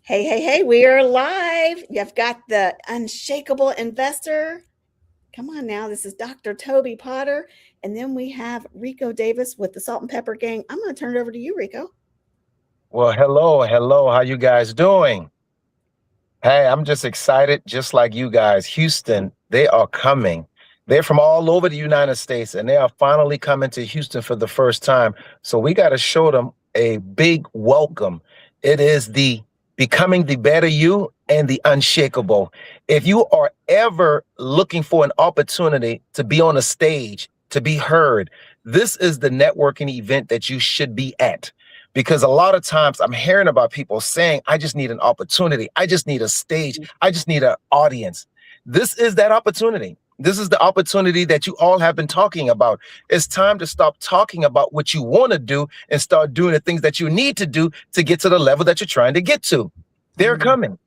Hey, hey, hey, we are live. You've got the Unshakable Investor. Come on now, this is Dr. Toby Potter. And then we have Rico Davis with the Salt and Pepper Gang. I'm going to turn it over to you, Rico. Well, hello. How you guys doing? Hey, I'm just excited, just like you guys. Houston, they are coming. They're from all over the United States, and they are finally coming to Houston for the first time. So we got to show them a big welcome. It is the Becoming the Better You and the Unshakable. If you are ever looking for an opportunity to be on a stage, to be heard, this is the networking event that you should be at. Because a lot of times I'm hearing about people saying, I just need an opportunity. I just need a stage. I just need an audience. This is that opportunity. This is the opportunity that you all have been talking about. It's time to stop talking about what you want to do and start doing the things that you need to do to get to the level that you're trying to get to. They're coming.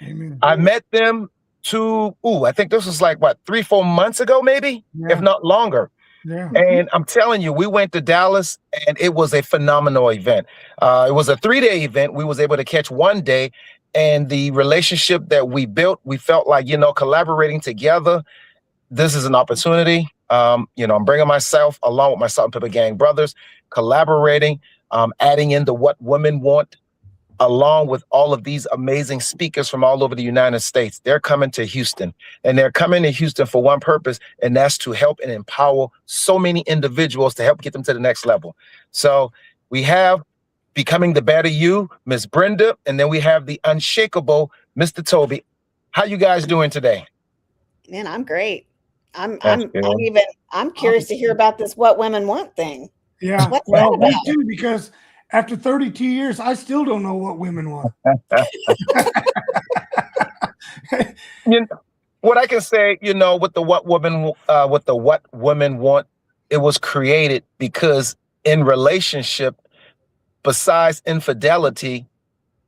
Amen. I met them I think this was like, what, 3-4 months ago, maybe, if not longer. Yeah. And I'm telling you, we went to Dallas and it was a phenomenal event. It was a 3-day event. We was able to catch one day, and the relationship that we built, we felt like, collaborating together, this is an opportunity. I'm bringing myself along with my Salt and Pepper Gang brothers, collaborating, adding in the What Women Want, along with all of these amazing speakers from all over the United States. They're coming to Houston, and they're coming to Houston for one purpose, and that's to help and empower so many individuals to help get them to the next level. So we have Becoming the Better You, Miss Brenda, and then we have the Unshakable, Mr. Toby. How you guys doing today? Man, I'm great. I'm That's I'm good. I'm curious to hear about this What Women Want thing. Yeah. What's Well, that me about? too, because after 32 years, I still don't know what women want. You know, what I can say, with the What Women Want, it was created because in relationship, besides infidelity,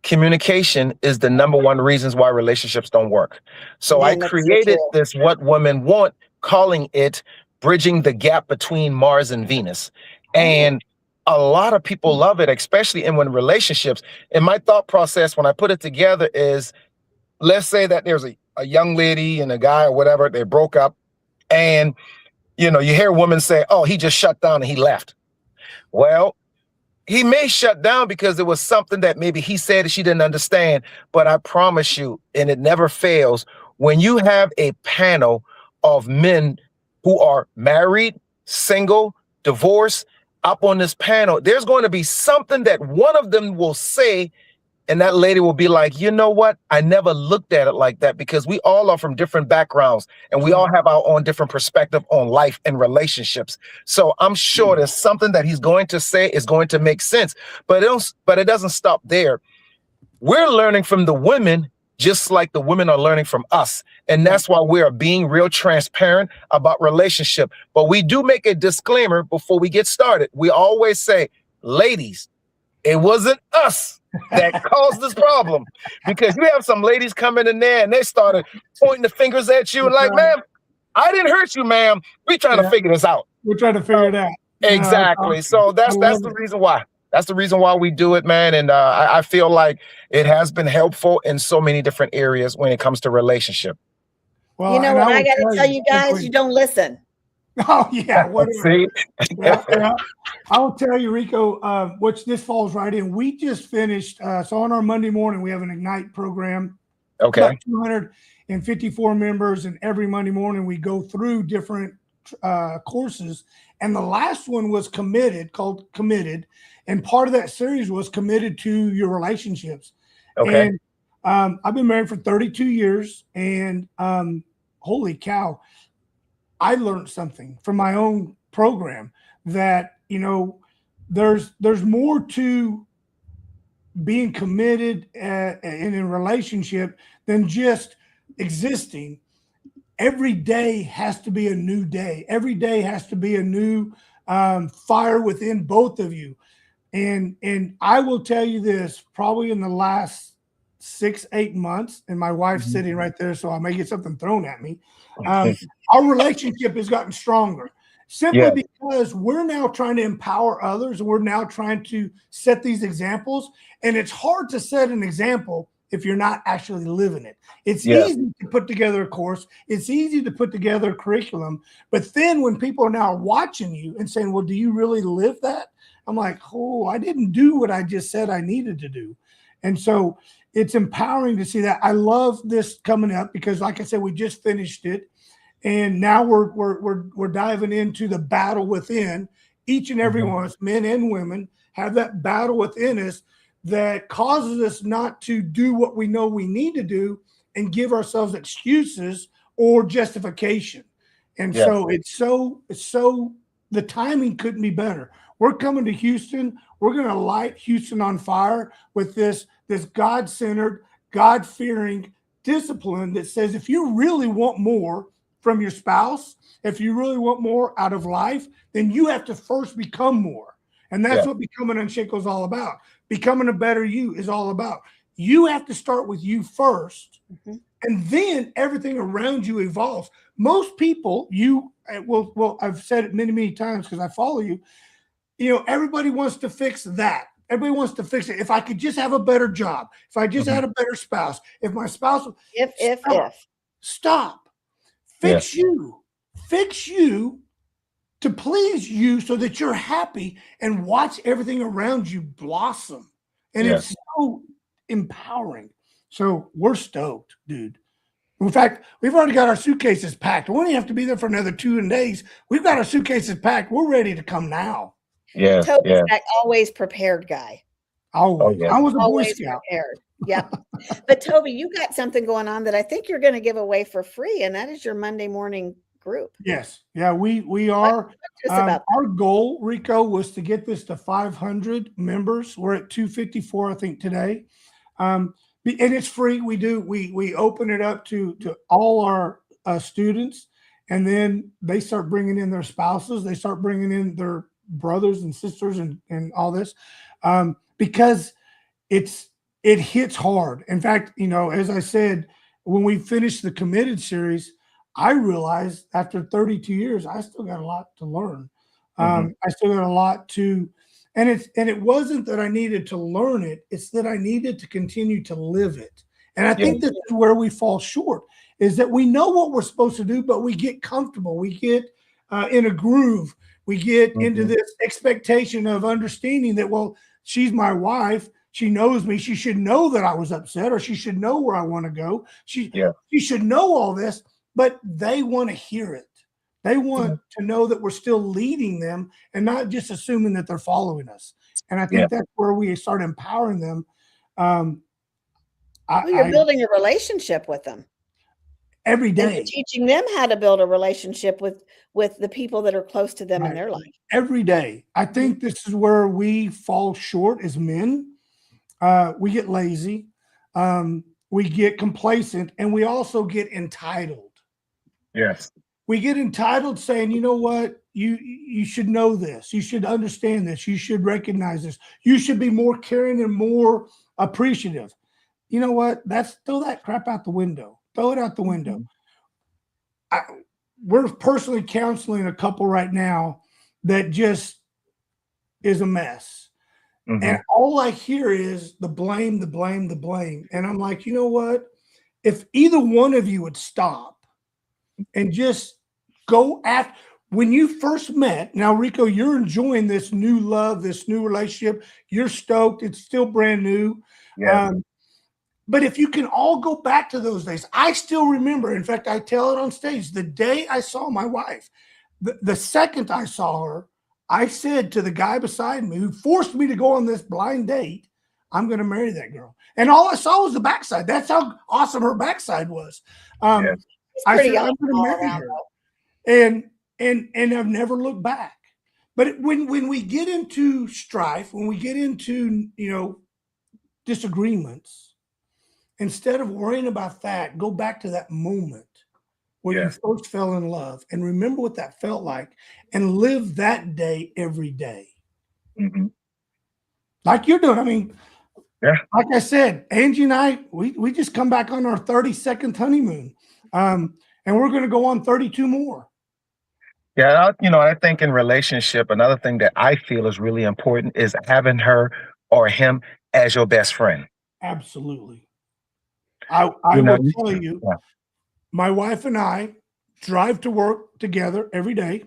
communication is the number one reasons why relationships don't work. So I Man, that's so created true. this What Women Want, calling it Bridging the Gap Between Mars and Venus. Oh, And a lot of people love it, especially in when relationships. And my thought process when I put it together is, let's say that there's a young lady and a guy or whatever, they broke up, and you hear women say, oh, he just shut down and he left. Well, he may shut down because it was something that maybe he said that she didn't understand. But I promise you, and it never fails, when you have a panel of men who are married, single, divorced, up on this panel, there's going to be something that one of them will say, and that lady will be like, you know what? I never looked at it like that, because we all are from different backgrounds and we all have our own different perspective on life and relationships. So I'm sure there's something that he's going to say is going to make sense, but it doesn't stop there. We're learning from the women just like the women are learning from us. And that's why we are being real transparent about relationship. But we do make a disclaimer before we get started. We always say, ladies, it wasn't us that caused this problem, because you have some ladies coming in there and they started pointing the fingers at you and like, ma'am, I didn't hurt you, ma'am. We're trying to figure this out. We're trying to figure it out. Exactly. Awesome. So that's love the it. reason why. That's the reason why we do it, man. And I feel like it has been helpful in so many different areas when it comes to relationship. Well, you know and what I I will got to tell you guys? quickly- You don't listen. Oh yeah, whatever. See? Yeah. I will tell you, Rico, which this falls right in. We just finished. So on our Monday morning, we have an Ignite program. Okay. About 254 members, and every Monday morning we go through different courses. And the last one was called Committed, and part of that series was committed to your relationships. Okay. And I've been married for 32 years, and holy cow, I learned something from my own program that there's more to being committed and in a relationship than just existing. Every day has to be a new day. Every day has to be a new fire within both of you. And I will tell you this, probably in the last 6-8 months, and my wife's sitting right there, so I may get something thrown at me. Our relationship has gotten stronger simply because we're now trying to empower others. And we're now trying to set these examples. And it's hard to set an example if you're not actually living it. It's Yeah. easy to put together a course. It's easy to put together a curriculum. But then when people are now watching you and saying, well, do you really live that? I'm like, oh, I didn't do what I just said I needed to do. And so it's empowering to see that. I love this coming up because, like I said, we just finished it. And now we're diving into the battle within. Each and every one of us, men and women, have that battle within us that causes us not to do what we know we need to do and give ourselves excuses or justification. And so it's so the timing couldn't be better. We're coming to Houston. We're going to light Houston on fire with this God-centered, God-fearing discipline that says if you really want more from your spouse, if you really want more out of life, then you have to first become more. And that's what becoming unshakable is all about. Becoming a better you is all about. You have to start with you first, and then everything around you evolves. Most people, well, I've said it many, many times because I follow you. You know, everybody wants to fix that. Everybody wants to fix it. If I could just have a better job, if I just had a better spouse, if my spouse, stop. Fix you to please you so that you're happy and watch everything around you blossom. And it's so empowering. So we're stoked, dude. In fact, we've already got our suitcases packed. We only have to be there for another 2 days. We've got our suitcases packed. We're ready to come now. Yeah. Toby's that always prepared guy. Always. I was a Boy Scout. Prepared. Yep. But Toby, you got something going on that I think you're going to give away for free, and that is your Monday morning group. Yes. Yeah, we are. Our goal, Rico, was to get this to 500 members. We're at 254, I think, today. And it's free. We open it up to all our students, and then they start bringing in their spouses. They start bringing in their brothers and sisters and all this, because it hits hard. In fact, you know, as I said, when we finished the Committed series, I realized after 32 years, I still got a lot to learn. I still got a lot to, and it wasn't that I needed to learn it. It's that I needed to continue to live it. And I think this is where we fall short, is that we know what we're supposed to do, but we get comfortable. We get in a groove. We get into this expectation of understanding that, well, she's my wife. She knows me. She should know that I was upset, or she should know where I want to go. She should know all this, but they want to hear it. They want to know that we're still leading them and not just assuming that they're following us. And I think that's where we start empowering them. You're building a relationship with them every day. And you're teaching them how to build a relationship with the people that are close to them in their life. Every day. I think this is where we fall short as men. We get lazy, we get complacent, and we also get entitled. Yes. We get entitled saying, you know what, you should know this. You should understand this. You should recognize this. You should be more caring and more appreciative. You know what? Throw that crap out the window. Throw it out the window. We're personally counseling a couple right now that just is a mess. And all I hear is the blame, the blame, the blame. And I'm like, you know what? If either one of you would stop and just go after, when you first met, now, Rico, you're enjoying this new love, this new relationship. You're stoked. It's still brand new. Yeah. But if you can all go back to those days, I still remember. In fact, I tell it on stage. The day I saw my wife, the second I saw her, I said to the guy beside me who forced me to go on this blind date, I'm going to marry that girl. And all I saw was the backside. That's how awesome her backside was. I said, I'm going to marry her. And I've never looked back. But when we get into strife, when we get into, you know, disagreements, instead of worrying about that, go back to that moment where you first fell in love and remember what that felt like and live that day every day. Like you're doing. I mean, like I said, Angie and I, we just come back on our 32nd honeymoon. And we're going to go on 32 more. Yeah, I think in relationship, another thing that I feel is really important is having her or him as your best friend. Absolutely. I You know, will tell you, yeah. my wife and I drive to work together every day.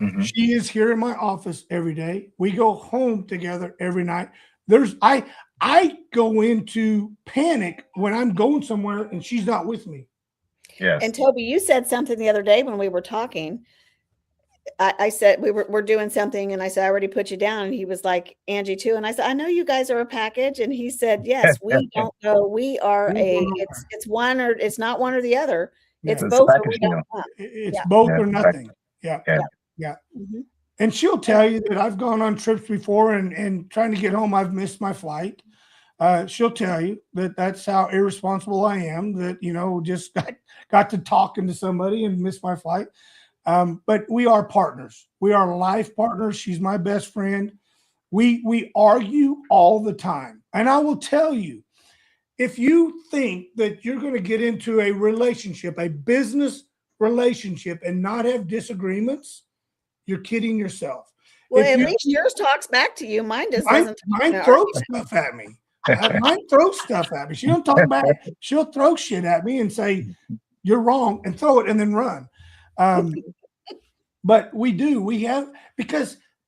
Mhm. She is here in my office every day. We go home together every night. I go into panic when I'm going somewhere and she's not with me. Yes. And Toby, you said something the other day when we were talking. I said we're doing something, and I said I already put you down, and he was like Angie too, and I said I know you guys are a package, and he said yes, we don't know, we are it's one or it's not one or the other, it's Yeah. It's a both or we package don't deal. know. It's Yeah. both Yeah, or it's a package. nothing. Yeah. Yeah. Yeah. Mhm. And she'll tell you that I've gone on trips before and trying to get home, I've missed my flight. She'll tell you that that's how irresponsible I am, that, just got to talking to somebody and missed my flight. But we are partners. We are life partners. She's my best friend. We argue all the time. And I will tell you, if you think that you're going to get into a relationship, a business relationship, and not have disagreements, you're kidding yourself. Well, If at you least yours talks back to you. Mine just mine, doesn't talk in mine an throws argument. stuff at me. Mine throws stuff at me. She don't talk back. She'll throw shit at me and say, "You're wrong," and throw it and then run. But we do. We have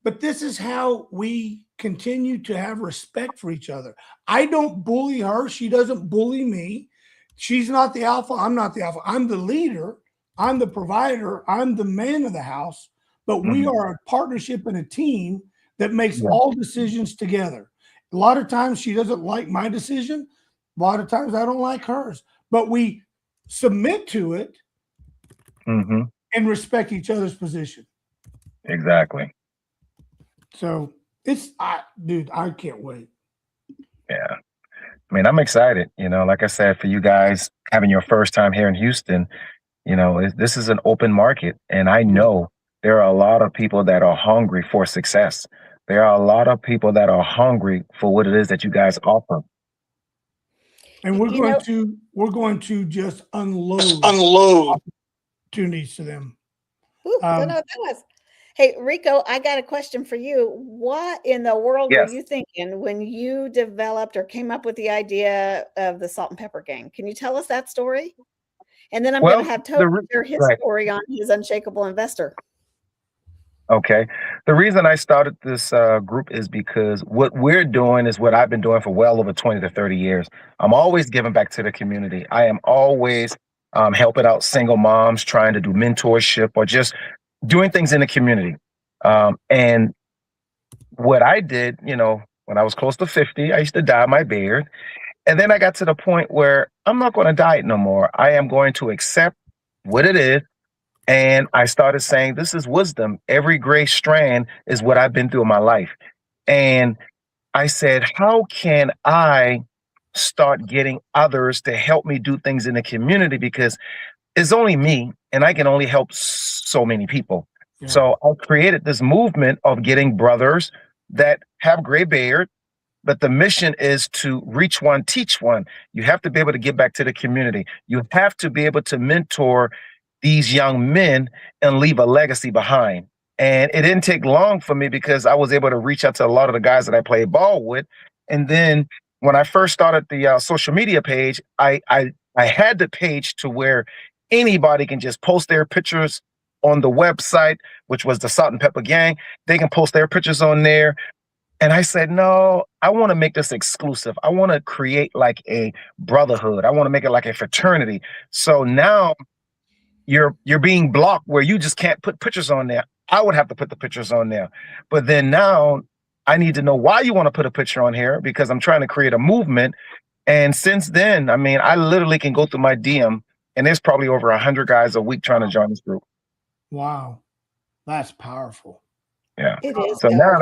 but this is how we continue to have respect for each other. I don't bully her. She doesn't bully me. She's not the alpha. I'm not the alpha. I'm the leader. I'm the provider. I'm the man of the house. But we Mhm. are a partnership and a team that makes Yeah. all decisions together. A lot of times she doesn't like my decision. A lot of times I don't like hers. But we submit to it Mhm. and respect each other's position. Exactly. So dude, I can't wait. Yeah. I mean, I'm excited, like I said, for you guys having your first time here in Houston, this is an open market. And I know there are a lot of people that are hungry for success. There are a lot of people that are hungry for what it is that you guys offer. And You know, we're going to just unload Unload. opportunities to them. don't know what that was. Hey, Rico, I got a question for you. What in the world were Yes. you thinking when you developed or came up with the idea of the Salt and Pepper Gang? Can you tell us that story? And then I'm going Well, to have Toby share his right. story on his Unshakable Investor. Okay. The reason I started this group is because what we're doing is what I've been doing for well over 20 to 30 years. I'm always giving back to the community. I am always helping out single moms, trying to do mentorship or just doing things in the community. And what I did, when I was close to 50, I used to dye my beard. And then I got to the point where I'm not going to dye it no more. I am going to accept what it is. And I started saying, this is wisdom. Every gray strand is what I've been through in my life. And I said, how can I start getting others to help me do things in the community? Because it's only me and I can only help so many people. Yeah. So I created this movement of getting brothers that have gray beard, but the mission is to reach one, teach one. You have to be able to give back to the community. You have to be able to mentor these young men and leave a legacy behind. And it didn't take long for me because I was able to reach out to a lot of the guys that I played ball with. And then when I first started the social media page, I had the page to where anybody can just post their pictures on the website, which was the Salt and Pepper Gang. They can post their pictures on there. And I said, no, I want to make this exclusive. I want to create like a brotherhood. I want to make it like a fraternity. So now you're being blocked where you just can't put pictures on there. I would have to put the pictures on there. But then now I need to know why you want to put a picture on here because I'm trying to create a movement. And since then, I mean, I literally can go through my DM and there's probably over 100 guys a week trying to join this group. Wow. That's powerful. Yeah. It is. So now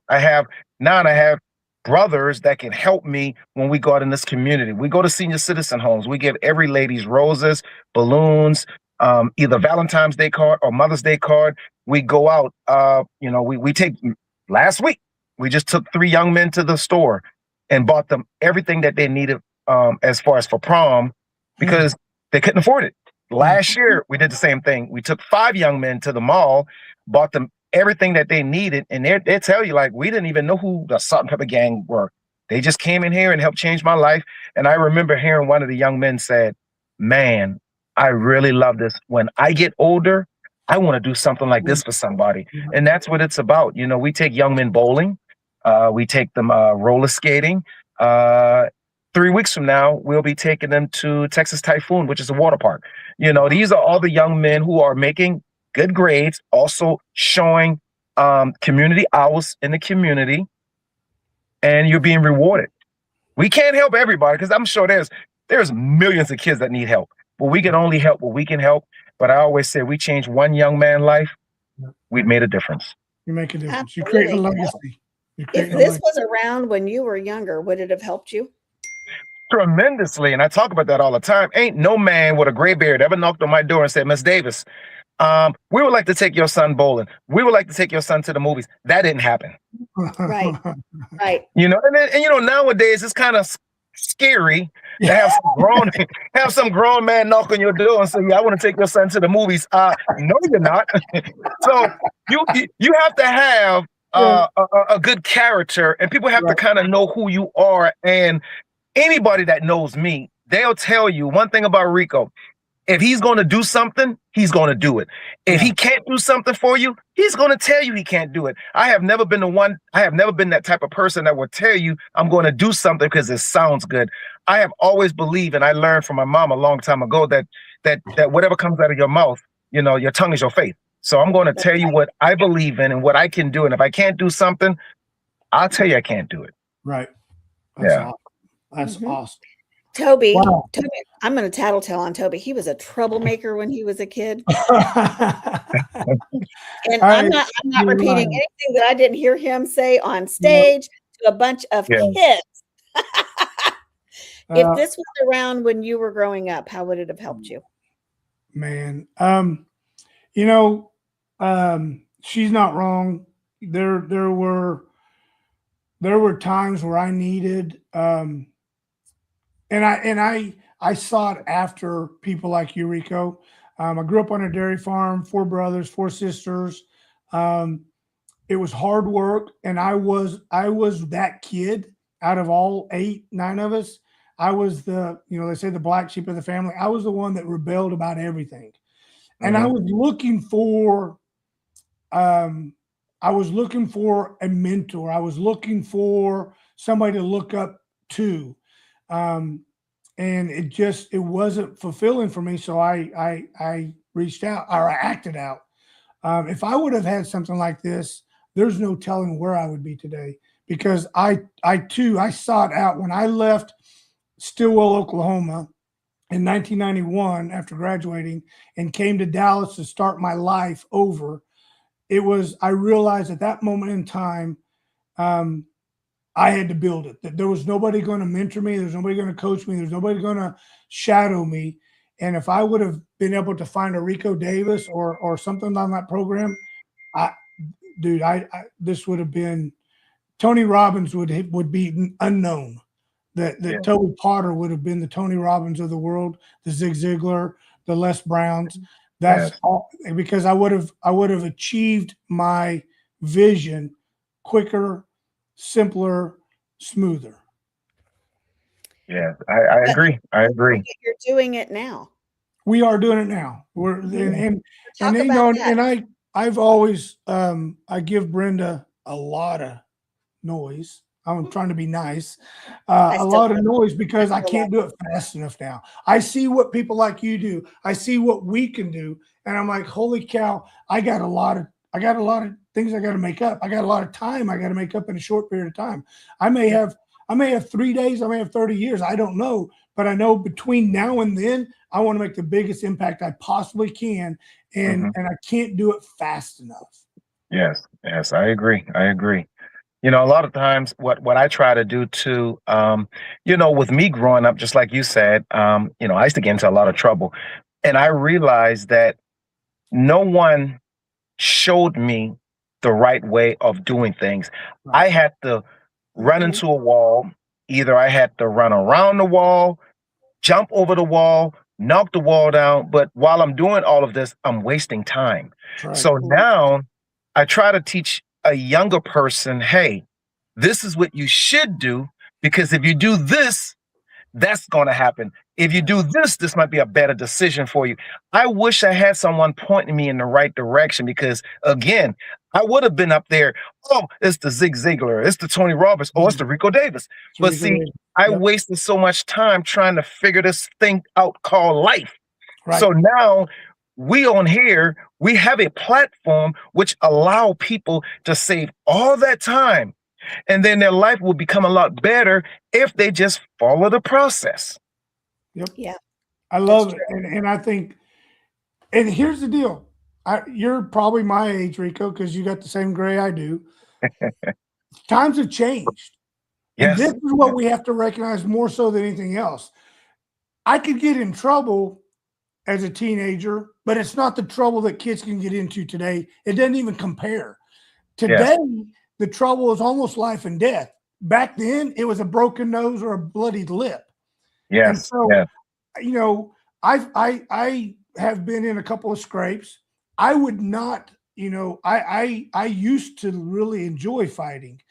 I have brothers that can help me when we go out in this community. We go to senior citizen homes. We give every lady's roses, balloons, either Valentine's Day card or Mother's Day card. We go out, we take last week, we just took 3 young men to the store and bought them everything that they needed as far as for prom because they couldn't afford it. Last year, we did the same thing. We took 5 young men to the mall, bought them everything that they needed. And they tell you, like, we didn't even know who the Salt and Pepper Gang were. They just came in here and helped change my life. And I remember hearing one of the young men said, man, I really love this. When I get older, I want to do something like this for somebody. And that's what it's about. You know, we take young men bowling. We take them roller skating. 3 weeks from now, we'll be taking them to Texas Typhoon, which is a water park. You know, these are all the young men who are making good grades, also showing community hours in the community, and you're being rewarded. We can't help everybody because I'm sure there's millions of kids that need help, but we can only help what we can help. But I always say we change one young man's life, we've made a difference. You make a difference. Absolutely. You create a legacy. If this was around when you were younger, would it have helped you? Tremendously. And I talk about that all the time. Ain't no man with a gray beard ever knocked on my door and said, Miss Davis, we would like to take your son bowling. We would like to take your son to the movies. That didn't happen. Right. Right. You know, and you know, nowadays it's kind of scary to have some grown man knock on your door and say, yeah, I want to take your son to the movies. No, you're not. So you have to have a good character, and people have to kind of know who you are. And anybody that knows me, they'll tell you one thing about Rico. If he's going to do something, he's going to do it. If he can't do something for you, he's going to tell you he can't do it. I have never been that type of person that will tell you I'm going to do something because it sounds good. I have always believed, and I learned from my mom a long time ago, that whatever comes out of your mouth, you know, your tongue is your faith. So I'm going to tell you what I believe in and what I can do. And if I can't do something, I'll tell you I can't do it. Right. That's awesome. That's awesome. Toby, I'm going to tattletale on Toby. He was a troublemaker when he was a kid. And I'm not repeating anything that I didn't hear him say on stage to a bunch of kids. If this was around when you were growing up, how would it have helped you? Man, you know, she's not wrong. There were times where I needed, and I sought after people like you, Rico. I grew up on a dairy farm, 4 brothers, 4 sisters. It was hard work, and I was that kid out of all 8, 9 of us. I was they say the black sheep of the family. I was the one that rebelled about everything, and I was looking for, a mentor. I was looking for somebody to look up to. And it wasn't fulfilling for me. So I reached out, or I acted out. If I would have had something like this, there's no telling where I would be today, because I sought out when I left Stillwell, Oklahoma in 1991 after graduating and came to Dallas to start my life over. I realized at that moment in time, I had to build it. That there was nobody going to mentor me. There's nobody going to coach me. There's nobody going to shadow me. And if I would have been able to find a Rico Davis or something on that program, this would have been, Tony Robbins would be unknown. That Toby Potter would have been the Tony Robbins of the world, the Zig Ziglar, the Les Browns. That's all, because I would have achieved my vision quicker, simpler, smoother. Yeah, I agree. I agree. You're doing it now. We are doing it now. I've always I give Brenda a lot of noise. I'm trying to be nice. A lot of noise because I can't do it fast enough now. I see what people like you do. I see what we can do, and I'm like, holy cow! I got a lot of things I got to make up. I got a lot of time I got to make up in a short period of time. I may have 3 days. I may have 30 years. I don't know, but I know between now and then, I want to make the biggest impact I possibly can, and I can't do it fast enough. Yes, I agree. You know, a lot of times what I try to do too, with me growing up, just like you said, I used to get into a lot of trouble, and I realized that no one showed me the right way of doing things. Right. I had to run into a wall. Either I had to run around the wall, jump over the wall, knock the wall down. But while I'm doing all of this, I'm wasting time. Right. So now I try to teach a younger person, hey, this is what you should do, because if you do this, that's going to happen. If you do this, this might be a better decision for you. I wish I had someone pointing me in the right direction, because again, I would have been up there. Oh, it's the Zig Ziglar, it's the Tony Robbins, oh, it's the Rico Davis. But see, I wasted so much time trying to figure this thing out called life. Right. So now we on here, we have a platform which allow people to save all that time, and then their life will become a lot better if they just follow the process. Yep. Yeah. I love it. And I think, and here's the deal. You're probably my age, Rico, because you got the same gray I do. Times have changed. Yes. And this is what we have to recognize more so than anything else. I could get in trouble as a teenager, but it's not the trouble that kids can get into today. It doesn't even compare. Today, the trouble is almost life and death. Back then, it was a broken nose or a bloodied lip. Yes. And so, you know, I have been in a couple of scrapes. I would not, you know, I used to really enjoy fighting,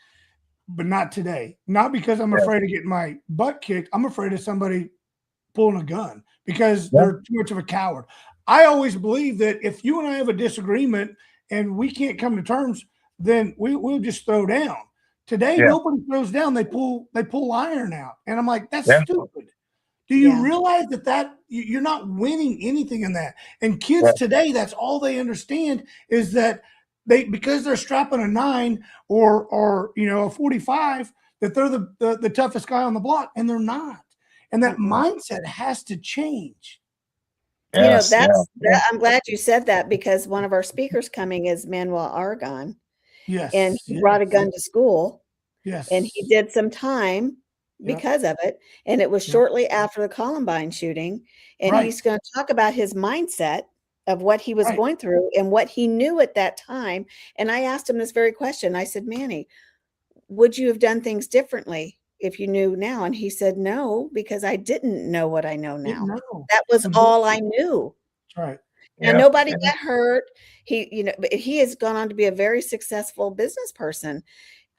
but not today. Not because I'm afraid of getting my butt kicked. I'm afraid of somebody pulling a gun because they're too much of a coward. I always believe that if you and I have a disagreement and we can't come to terms, then we'll just throw down. Today, nobody throws down. They pull iron out. And I'm like, that's stupid. Do you realize that you're not winning anything in that? And kids today, that's all they understand is that because they're strapping a 9 or you know, a 45, that they're the toughest guy on the block, and they're not. And that mindset has to change. Yes, you know, I'm glad you said that, because one of our speakers coming is Manuel Aragon. Yes. And he brought a gun to school. Yes. And he did some time because of it. And it was shortly after the Columbine shooting. And he's going to talk about his mindset of what he was going through and what he knew at that time. And I asked him this very question. I said, Manny, would you have done things differently if you knew now? And he said, no, because I didn't know what I know now. That was all I knew. Right. And nobody got hurt. He, you know, he has gone on to be a very successful business person.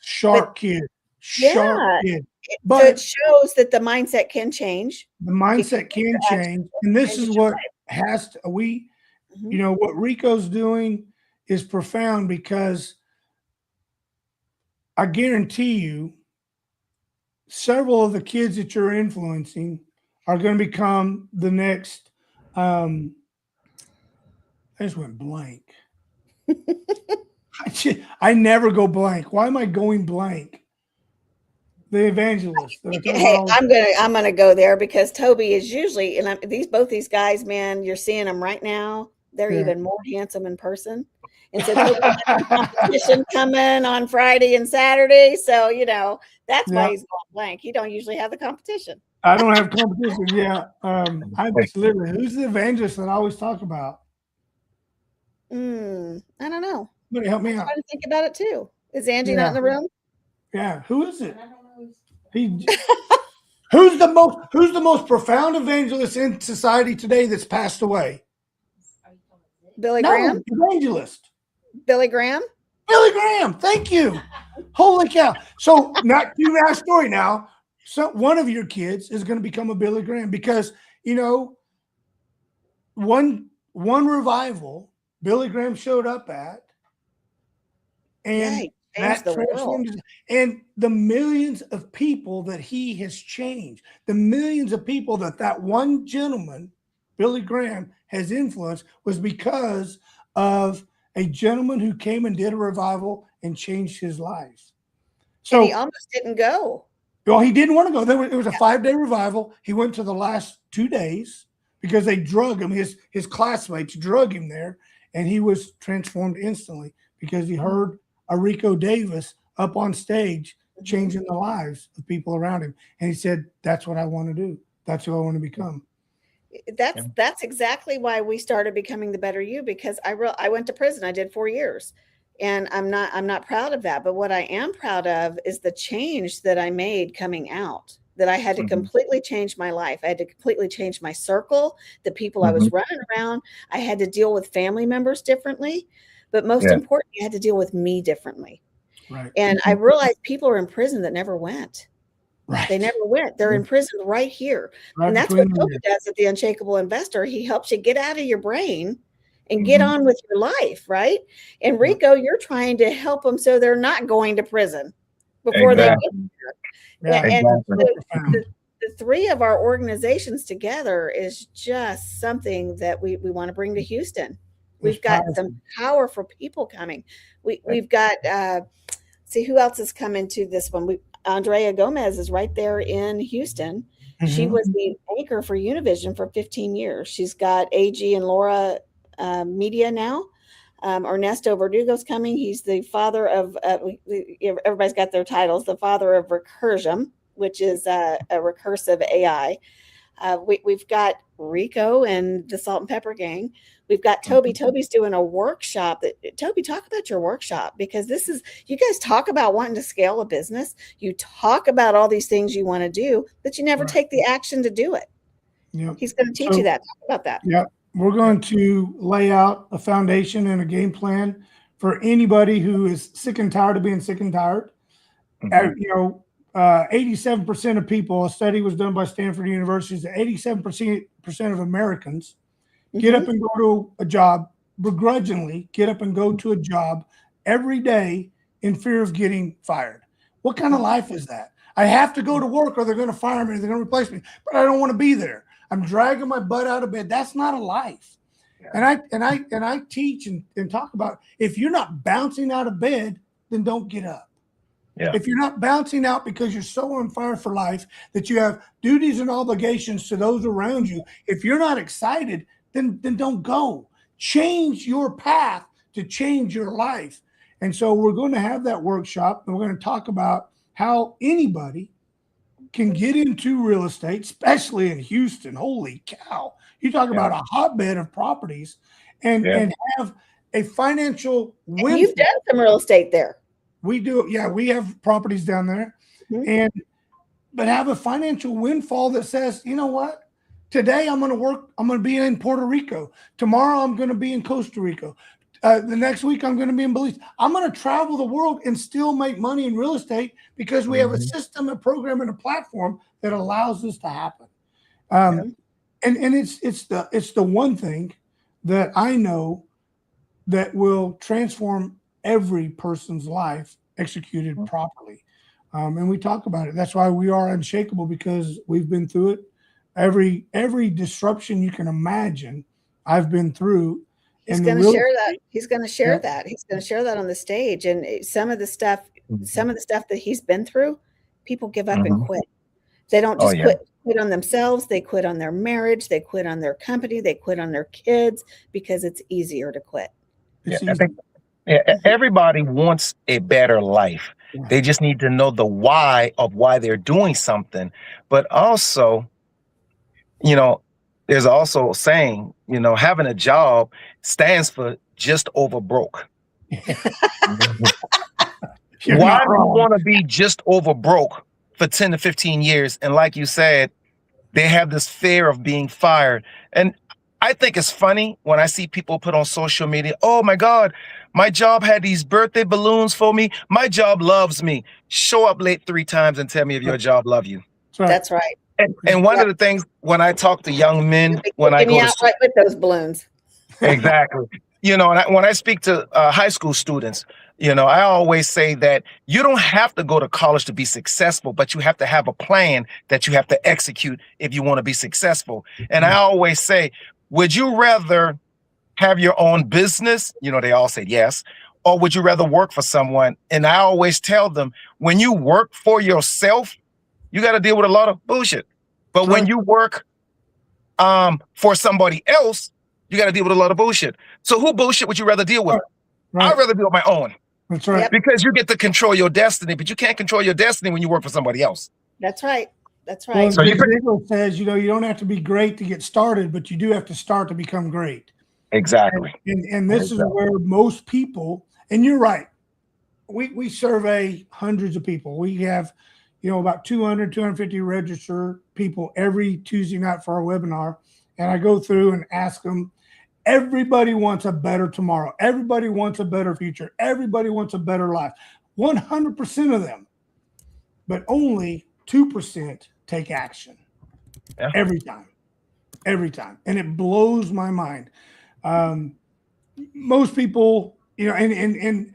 Sharp kid. Sharp kid. But so it shows that the mindset can change. The mindset can change. And this is what has to, you know, what Rico's doing is profound, because I guarantee you several of the kids that you're influencing are going to become the next, I just went blank. I never go blank. Why am I going blank? The evangelist. Hey, I'm gonna go there, because Toby is usually, and both these guys, man, you're seeing them right now. They're even more handsome in person. And so Toby has a competition coming on Friday and Saturday. So, you know, that's why he's going blank. He don't usually have the competition. I don't have competition. I just literally, who's the evangelist that I always talk about? I don't know. Somebody help me out. I'm trying to think about it too. Is Angie not in the room? Yeah. Who is it? I don't know. Who's the most profound evangelist in society today that's passed away? Billy Graham? Evangelist. Billy Graham? Billy Graham. Thank you. Holy cow. So not you ask story now. So one of your kids is going to become a Billy Graham, because, you know, one revival Billy Graham showed up at, and that transformed, and the millions of people that he has changed, the millions of people that one gentleman, Billy Graham, has influenced, was because of a gentleman who came and did a revival and changed his life. So and he almost didn't go. Well, he didn't want to go. It was a 5-day revival. He went to the last 2 days because they drug him. His classmates drug him there, and he was transformed instantly because he heard a Rico Davis up on stage changing the lives of people around him. And he said, that's what I want to do. That's who I want to become. That's exactly why we started Becoming the Better You, because I went to prison. I did 4 years, and I'm not proud of that. But what I am proud of is the change that I made coming out, that I had to completely change my life. I had to completely change my circle, the people I was running around. I had to deal with family members differently. But most importantly, I had to deal with me differently. Right. And I realized people are in prison that never went. Right. They never went. They're in prison right here. Right And that's what between Toby them. does at the Unshakable Investor. He helps you get out of your brain and get on with your life, right? And Rico, you're trying to help them so they're not going to prison before they get Exactly. there. Yeah, And Exactly. the three of our organizations together is just something that we want to bring to Houston. We've got some powerful people coming. We've got see who else is coming to this one. Andrea Gomez is right there in Houston. She was the anchor for Univision for 15 years. She's got AG and Laura Media now. Ernesto Verdugo's coming. He's the father of, everybody's got their titles, the father of Recursion, which is a recursive AI. We've got Rico and the Salt and Pepper Gang. We've got Toby. Toby's doing a workshop. Toby, talk about your workshop, because this is, you guys talk about wanting to scale a business. You talk about all these things you want to do, but you never take the action to do it. Yep. He's going to teach you that. Talk about that. Yeah. We're going to lay out a foundation and a game plan for anybody who is sick and tired of being sick and tired. 87% of people, a study was done by Stanford University, that 87% of Americans get up and go to a job, begrudgingly get up and go to a job every day in fear of getting fired. What kind of life is that? I have to go to work or they're going to fire me, they're going to replace me, but I don't want to be there. I'm dragging my butt out of bed. That's not a life. Yeah. And I teach and talk about, if you're not bouncing out of bed, then don't get up. Yeah. If you're not bouncing out because you're so on fire for life that you have duties and obligations to those around you, if you're not excited, then don't go. Change your path to change your life. And so we're going to have that workshop, and we're going to talk about how anybody can get into real estate, especially in Houston. Holy cow. You talk about a hotbed of properties and have a financial win. You've done some real estate there. We do. Yeah, we have properties down there. But have a financial windfall that says, you know what? Today I'm going to work. I'm going to be in Puerto Rico. Tomorrow I'm going to be in Costa Rica. The next week I'm going to be in Belize. I'm going to travel the world and still make money in real estate because we have a system, a program, and a platform that allows this to happen. And it's the one thing that I know that will transform every person's life executed properly. And we talk about it. That's why we are unshakable, because we've been through it. Every disruption you can imagine, I've been through. He's going to share that. He's going to share that. He's going to share that on the stage. And some of the stuff that he's been through, people give up and quit. They don't just quit on themselves. They quit on their marriage. They quit on their company. They quit on their kids because it's easier to quit. I think everybody wants a better life. They just need to know the why of why they're doing something. But also, there's also a saying, having a job stands for just over broke. Why do you want to be just over broke for 10 to 15 years? And like you said, they have this fear of being fired. And I think it's funny when I see people put on social media, oh my God, my job had these birthday balloons for me. My job loves me. Show up late 3 times and tell me if your job loves you. That's right. And one of the things when I talk to young men, when I go out right with those balloons. Exactly. And when I speak to high school students, I always say that you don't have to go to college to be successful, but you have to have a plan that you have to execute if you want to be successful. And I always say, would you rather have your own business? They all say yes. Or would you rather work for someone? And I always tell them, when you work for yourself, you got to deal with a lot of bullshit. But when you work for somebody else, you got to deal with a lot of bullshit. So who bullshit would you rather deal with? Right. I'd rather deal with my own. That's right. Because you get to control your destiny, but you can't control your destiny when you work for somebody else. That's right. That's right. Well, so Diego says, you don't have to be great to get started, but you do have to start to become great. Exactly. And this is where most people, and you're right, we survey hundreds of people. We have about 200, 250 registered people every Tuesday night for our webinar. And I go through and ask them, everybody wants a better tomorrow. Everybody wants a better future. Everybody wants a better life. 100% of them. But only 2% take action. Yeah. Every time. And it blows my mind. Most people, and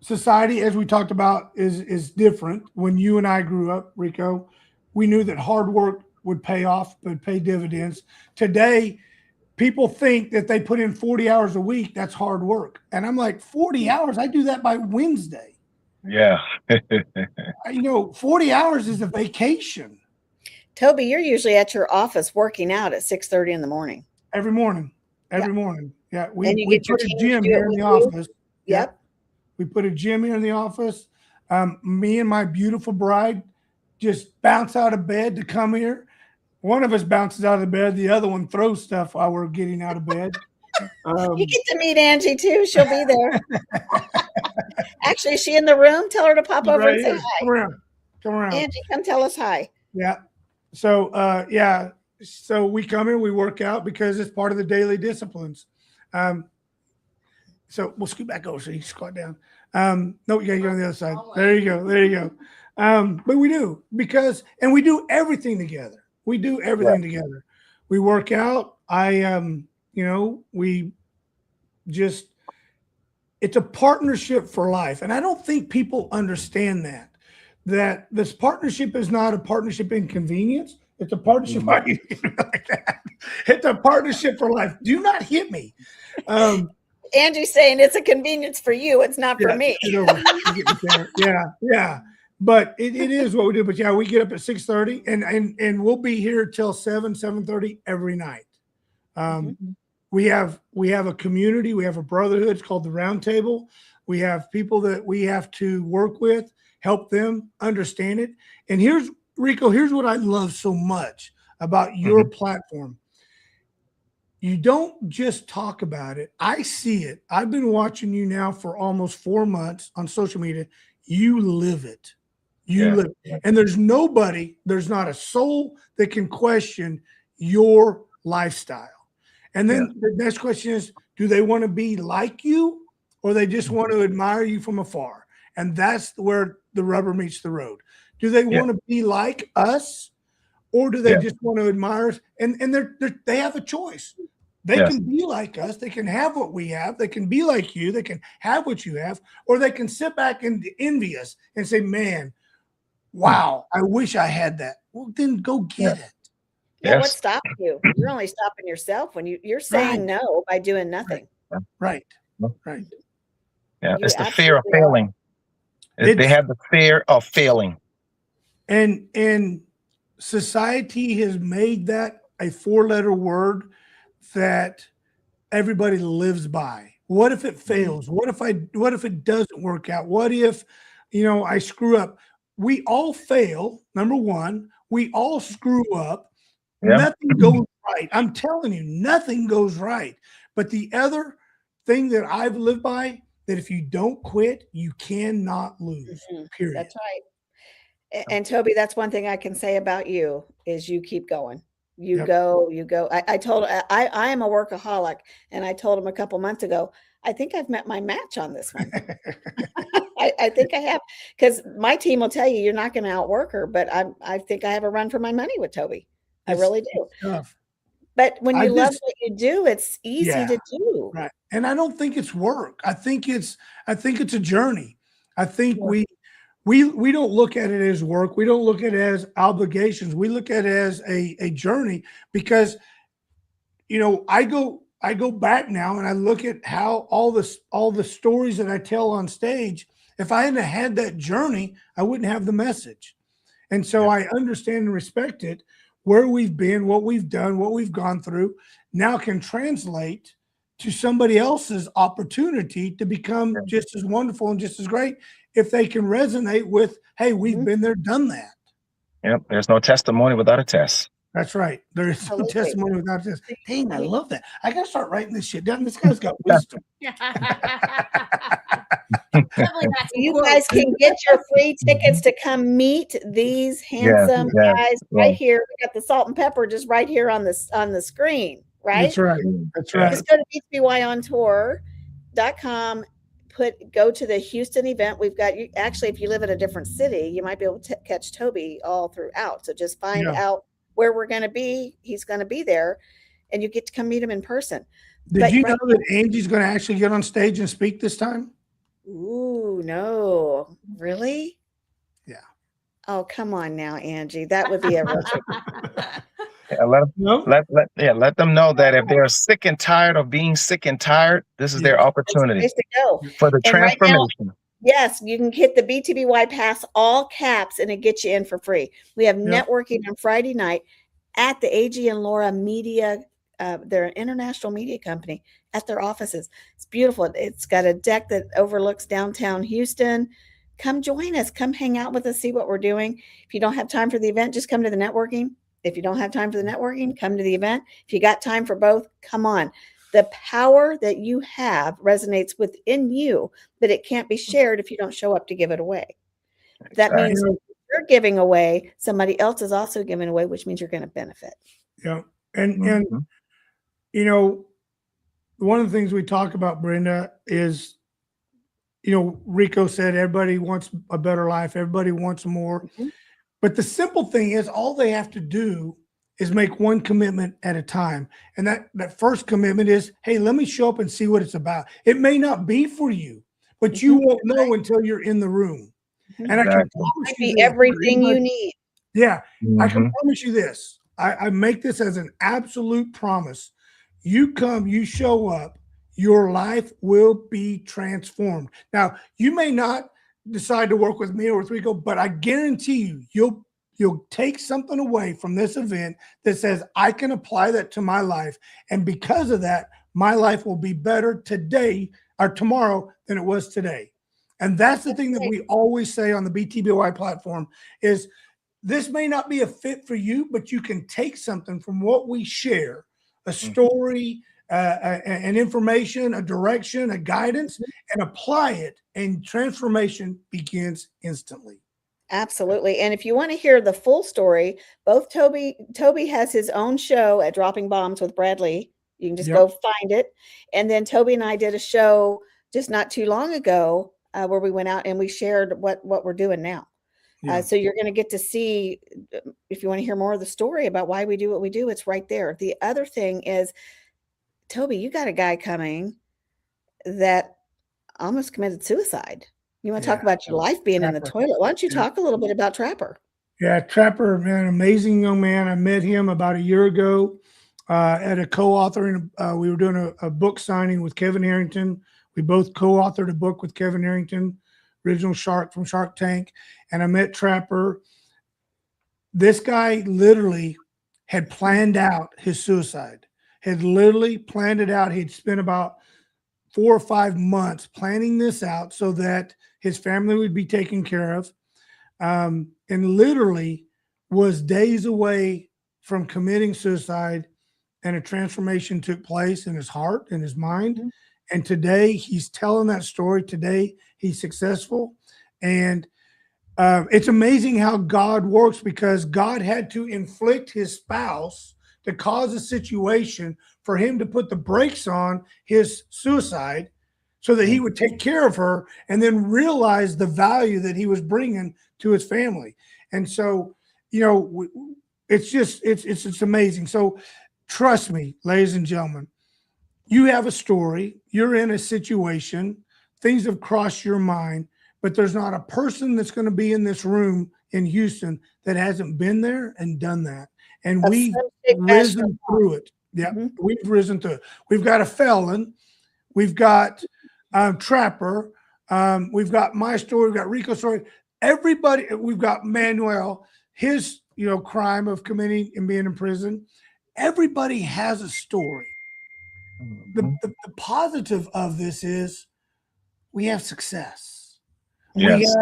society, as we talked about, is different. When you and I grew up, Rico, we knew that hard work would pay off, would pay dividends. Today, people think that they put in 40 hours a week, that's hard work. And I'm like, 40 hours? I do that by Wednesday. Yeah. 40 hours is a vacation. Toby, you're usually at your office working out at 6:30 in the morning. Every morning. Yeah. And you We get your put a team to gym do it here in with the you? office. Yep. Yeah. We put a gym here in the office. Me and my beautiful bride just bounce out of bed to come here. One of us bounces out of the bed. The other one throws stuff while we're getting out of bed. You get to meet Angie too. She'll be there. Actually, is she in the room? Tell her to pop over and say hi. Come around. Angie, come tell us hi. Yeah. So, So we come in, we work out because it's part of the daily disciplines. So we'll scoot back over so you squat down. No, you gotta go on the other side. There you go. But we do and we do everything together. Together. We work out. It's a partnership for life. And I don't think people understand that this partnership is not a partnership in convenience. It's a partnership. Like that. It's a partnership for life. Do not hit me. Angie's saying it's a convenience for you. It's not for me. Yeah. But it is what we do. But yeah, we get up at 6:30 and we'll be here till 7:30 every night. We have a community. We have a brotherhood. It's called the Round Table. We have people that we have to work with, help them understand it. And here's what I love so much about your platform. You don't just talk about it. I see it. I've been watching you now for almost 4 months on social media. You live it. Live it. And there's not a soul that can question your lifestyle. And then the next question is, do they want to be like you or they just want to admire you from afar? And that's where the rubber meets the road. Do they want to be like us or do they just want to admire us? And they have a choice. They can be like us. They can have what we have. They can be like you. They can have what you have, or they can sit back and envy us and say, man, wow, I wish I had that. Well, then go get it. Yeah, what's stopping you? You're only stopping yourself when you're saying no by doing nothing. Right. Yeah, it's the fear of failing. They have the fear of failing. And society has made that a 4-letter word that everybody lives by. What if it fails? What if it doesn't work out? What if, I screw up? We all fail. Number one, we all screw up. Nothing goes right. I'm telling you, nothing goes right. But the other thing that I've lived by, that if you don't quit, you cannot lose. Period. That's right. And Toby, that's one thing I can say about you is you keep going. You go. I told I am a workaholic, and I told him a couple months ago, I think I've met my match on this one. I think I have, because my team will tell you you're not going to outwork her, but I think I have a run for my money with Toby. I really do. Tough. But when you love what you do, it's easy to do. Right. And I don't think it's work. I think it's a journey. I think we don't look at it as work. We don't look at it as obligations. We look at it as a journey because, I go back now and I look at how all the stories that I tell on stage, if I hadn't had that journey, I wouldn't have the message. And so I understand and respect it, where we've been, what we've done, what we've gone through, now can translate to somebody else's opportunity to become just as wonderful and just as great if they can resonate with, hey, we've been there, done that. Yep. There's no testimony without a test. That's right. There is no testimony without a test. Dang, I love that. I got to start writing this shit down. This guy's got wisdom. You guys can get your free tickets to come meet these handsome guys right here. We got the salt and pepper just right here on the screen, right? That's right. Just go to BTBYontour.com, go to the Houston event. We've got you actually, if you live in a different city, you might be able to catch Toby all throughout. So just find Yeah. out where we're going to be. He's going to be there, and you get to come meet him in person. Did you know right that Angie's going to actually get on stage and speak this time? Ooh, no. Really? Yeah. Oh, come on now, Angie. That would be a real trick. Yeah, let them, No? let them know that if they're sick and tired of being sick and tired, this is their Yes. That's the opportunity place to go. for the And right now, transformation. yes, you can hit the BTBY pass, all caps, and it gets you in for free. We have Yep. networking on Friday night at the AG and Laura Media. They're an international media company at their offices. It's beautiful. It's got a deck that overlooks downtown Houston. Come join us. Come hang out with us, see what we're doing. If you don't have time for the event, just come to the networking. If you don't have time for the networking, come to the event. If you got time for both, come on. The power that you have resonates within you, but it can't be shared if you don't show up to give it away. That means you're giving away, somebody else is also giving away, which means you're going to benefit. Yeah. And Mhm. you know, one of the things we talk about, Brenda, is, Rico said everybody wants a better life, everybody wants more. Mhm. But the simple thing is, all they have to do is make one commitment at a time. And that first commitment is, hey, let me show up and see what it's about. It may not be for you, but you won't know until you're in the room. Mhm. And I can Exactly. promise Might you be this, everything you need. yeah, I can Mhm. promise you this. I make this as an absolute promise. You come, you show up, your life will be transformed. Now, you may not decide to work with me or with Rico, but I guarantee you'll take something away from this event that says I can apply that to my life, and because of that, my life will be better today or tomorrow than it was today. And that's the thing that we always say on the BTBY platform is, this may not be a fit for you, but you can take something from what we share, a story, an information, a direction, a guidance, and apply it, and transformation begins instantly. Absolutely. And if you want to hear the full story, both Toby has his own show at Dropping Bombs with Bradley. You can just Yep. go find it. And then Toby and I did a show just not too long ago where we went out and we shared what we're doing now. Yeah. So you're going to get to see, if you want to hear more of the story about why we do what we do, it's right there. The other thing is, Toby, you got a guy coming that almost committed suicide. You want to talk Yeah. about your life being in the Trapper. toilet? Why don't you Yeah. talk a little bit about Trapper? Yeah, Trapper, man, amazing young man. I met him about a year ago at a co-authoring. We were doing a book signing with Kevin Harrington. We both co-authored a book with Kevin Harrington, original Shark from Shark Tank. And I met Trapper. This guy literally had planned out his suicide, had literally planned it out. He'd spent about 4 or 5 months planning this out so that his family would be taken care of. And literally was days away from committing suicide, and a transformation took place in his heart and his mind. Mhm. And today he's telling that story. Today he's successful. And it's amazing how God works, because God had to inflict his spouse to cause a situation for him to put the brakes on his suicide so that he would take care of her and then realize the value that he was bringing to his family. And so, it's just, it's amazing. So trust me, ladies and gentlemen, you have a story, you're in a situation, things have crossed your mind, but there's not a person that's going to be in this room in Houston that hasn't been there and done that. And Of we've some big risen national through it. Yeah, Mhm. we've risen through it. We've got a felon, we've got Trapper, we've got my story, we've got Rico's story. Everybody, we've got Manuel, his crime of committing and being in prison. Everybody has a story. The positive of this is we have success. Yes.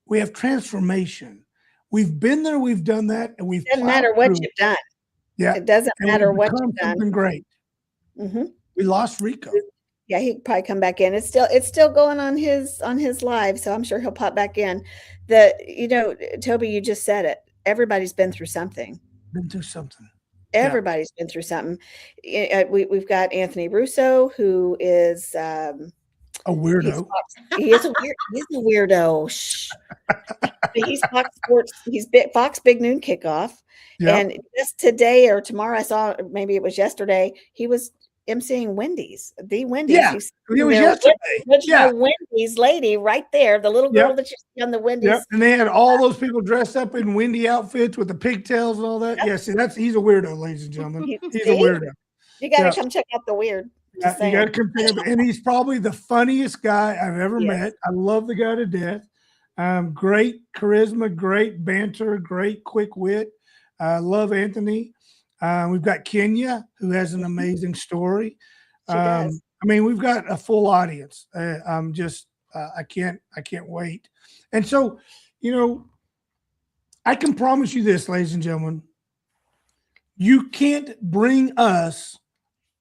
We have transformation. We've been there, we've done that, and we've It doesn't plowed matter what through. you've done. Yeah, It doesn't and matter we've what become you've done. something great. Mhm. We lost Rico. Yeah, he could probably come back in. It's still going on his live, so I'm sure he'll pop back in. Toby, you just said it. Everybody's been through something. Been through something. Everybody's been through something. We've got Anthony Russo, who is A weirdo. He is a weird. He's a weirdo. Shh. He's Fox Sports. He's Fox Big Noon Kickoff, Yep. and just today or tomorrow, I saw, maybe it was yesterday, he was emceeing Wendy's, the Wendy's. Yeah. He's It was there with yesterday. the Yeah. original Wendy's lady right there, the little girl Yep. that you see on the Yep. Wendy's. And they had all those people dressed up in Wendy outfits with the pigtails and all that. Yep. Yeah. See, he's a weirdo, ladies and gentlemen. He's a See? weirdo. You got to Yeah. come check out the weird. Yeah, Just you got to saying. compare, and he's probably the funniest guy I've ever Yes. met. I love the guy to death. Great charisma, great banter, great quick wit. Love Anthony. We've got Kenya, who has an amazing story. She does. I mean, we've got a full audience. I'm just, I can't wait. And so, you know, I can promise you this, ladies and gentlemen, you can't bring us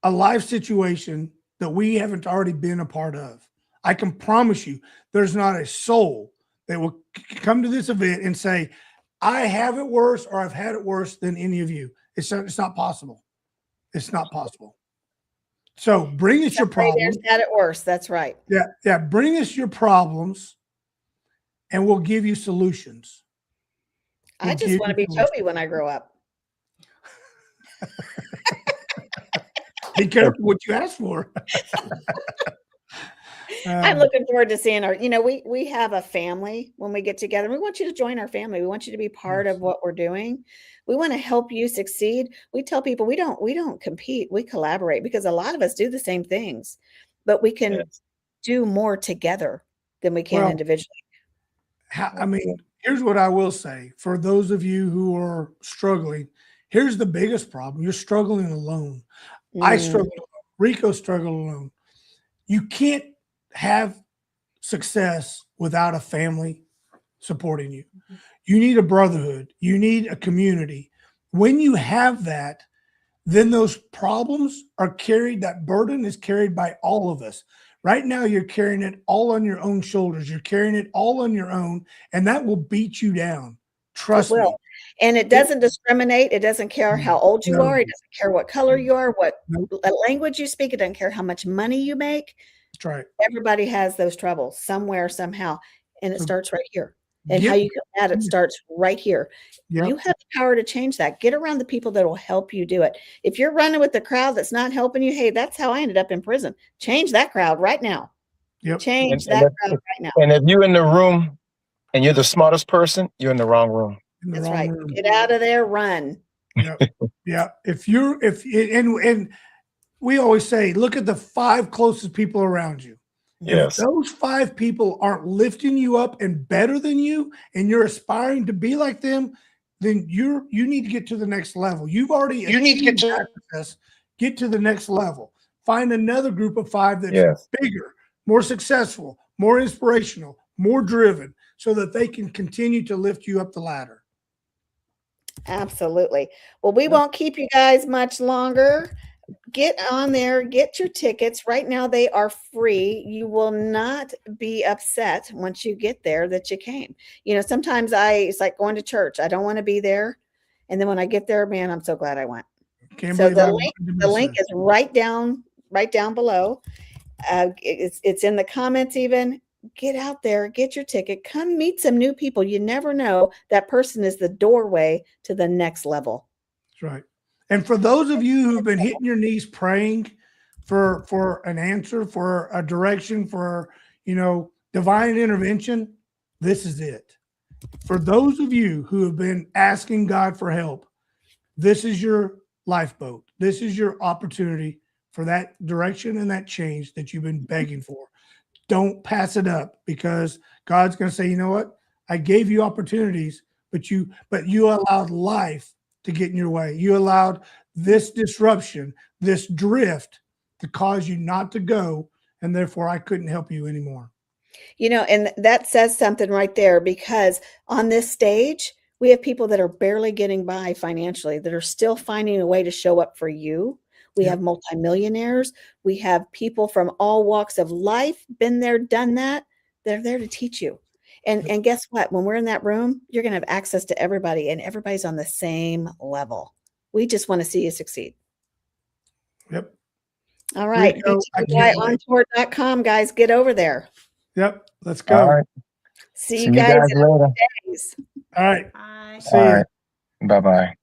a life situation that we haven't already been a part of. I can promise you there's not a soul that will come to this event and say, I have it worse or I've had it worse than any of you. It's not possible. It's not possible. So bring us your problems. Had it worse. That's right. Yeah. Yeah. Bring us your problems and we'll give you solutions. I just want to be Toby when I grow up. Be careful what you ask for. I'm looking forward to seeing our, we have a family when we get together. We want you to join our family. We want you to be part of what we're doing. We want to help you succeed. We tell people we don't compete, we collaborate, because a lot of us do the same things, but we can do more together than we can individually. I mean, here's what I will say for those of you who are struggling. Here's the biggest problem. You're struggling alone. I struggle alone. Rico struggled alone. You can't have success without a family supporting you. You need a brotherhood. You need a community. When you have that, then those problems are carried, that burden is carried by all of us. Right now, you're carrying it all on your own shoulders. You're carrying it all on your own, and that will beat you down. Trust me. And it doesn't discriminate. It doesn't care how old you are. It doesn't care what color you are, what language you speak. It doesn't care how much money you make. That's right. Everybody has those troubles somewhere, somehow. And it starts right here. And how you come at it starts right here. Yep. You have the power to change that. Get around the people that will help you do it. If you're running with the crowd that's not helping you, hey, that's how I ended up in prison. Change that crowd right now. Yep. Change that crowd right now. And if you're in the room and you're the smartest person, you're in the wrong room. That's right. Get out of there, run. Yeah. Yeah. And we always say, look at the 5 closest people around you. Yes. If those 5 people aren't lifting you up and better than you, and you're aspiring to be like them, then you need to get to the next level. You need to get to the next level. Find another group of 5 that's bigger, more successful, more inspirational, more driven, so that they can continue to lift you up the ladder. Absolutely. Well, we won't keep you guys much longer. Get on there, get your tickets. Right now, they are free. You will not be upset once you get there that you came. Sometimes it's like going to church. I don't want to be there. And then when I get there, man, I'm so glad I went. So the link is right down below. It's in the comments even. Get out there, get your ticket, come meet some new people. You never know, that person is the doorway to the next level. That's right. And for those of you who've been hitting your knees praying for an answer, for a direction, for divine intervention, this is it. For those of you who have been asking God for help, this is your lifeboat. This is your opportunity for that direction and that change that you've been begging for. Don't pass it up, because God's going to say, you know what? I gave you opportunities, but you allowed life to get in your way. You allowed this disruption, this drift, to cause you not to go, and therefore I couldn't help you anymore. And that says something right there, because on this stage, we have people that are barely getting by financially, that are still finding a way to show up for you. We have multimillionaires. We have people from all walks of life, been there, done that. They're there to teach you. And guess what? When we're in that room, you're going to have access to everybody, and everybody's on the same level. We just want to see you succeed. Yep. All right. Rico, I can't wait. BTBYontour.com, guys. Get over there. Yep. Let's All go. right. See See you you guys guys in a later. few days. All right. Bye. See All ya. right. Bye-bye.